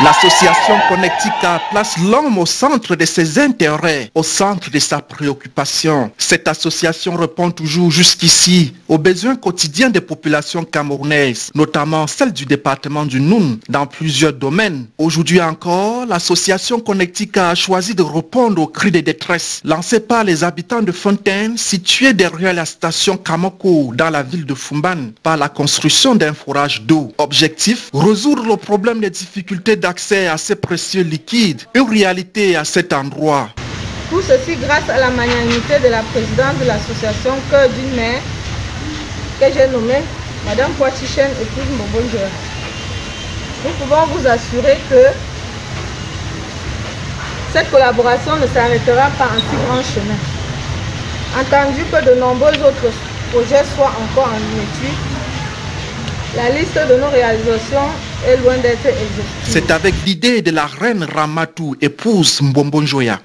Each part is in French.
L'association Connectica place l'homme au centre de ses intérêts, au centre de sa préoccupation. Cette association répond toujours jusqu'ici aux besoins quotidiens des populations camerounaises, notamment celles du département du Noun, dans plusieurs domaines. Aujourd'hui encore, l'association Connectica a choisi de répondre aux cris de détresse lancés par les habitants de Fontaine, situés derrière la station Kamoko, dans la ville de Fumban, par la construction d'un forage d'eau. Objectif, résoudre le problème des difficultés d'accès à ces précieux liquides, une réalité à cet endroit. Tout ceci grâce à la magnanimité de la présidente de l'association Cœur d'une mère, que j'ai nommée Madame Poitichen épouse Mbonjoya. Nous pouvons vous assurer que cette collaboration ne s'arrêtera pas en si grand chemin. Entendu que de nombreux autres projets soient encore en étude, la liste de nos réalisations est loin d'être exhaustive. C'est avec l'idée de la reine Ramatou, épouse Mbonjoya.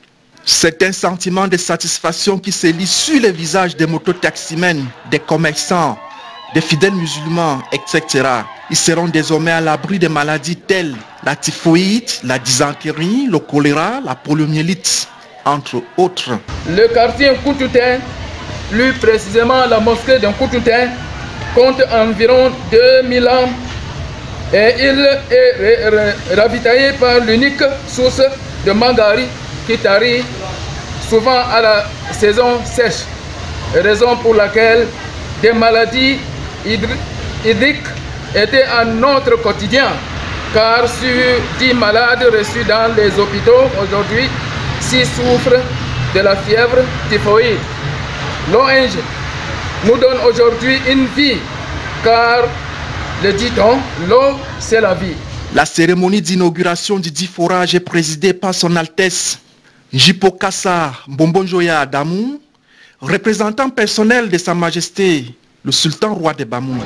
C'est un sentiment de satisfaction qui se lit sur les visages des mototaximens, des commerçants, des fidèles musulmans, etc. Ils seront désormais à l'abri des maladies telles la typhoïde, la dysenterie, le choléra, la poliomyélite, entre autres. Le quartier Nkountoutin, plus précisément la mosquée de Nkountoutin, compte environ 2000 ans et il est ravitaillé par l'unique source de Mangari qui tarit souvent à la saison sèche, raison pour laquelle des maladies hydriques étaient à notre quotidien, car sur 10 malades reçus dans les hôpitaux aujourd'hui, 6 souffrent de la fièvre typhoïde. L'ONG nous donne aujourd'hui une vie, car le dit-on, l'eau c'est la vie. La cérémonie d'inauguration du dit forage est présidée par son Altesse Njipokassa Mbonjoya Adamou, représentant personnel de Sa Majesté le Sultan Roi de Bamou.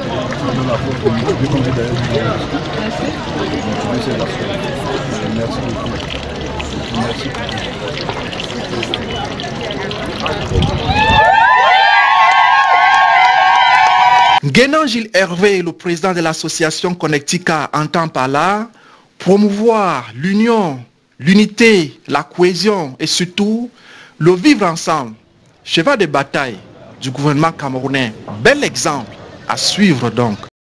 Guénan Gilles Hervé, le président de l'association Connectica, entend par là promouvoir l'union, l'unité, la cohésion et surtout le vivre ensemble. Cheval de bataille du gouvernement camerounais. Bel exemple à suivre donc.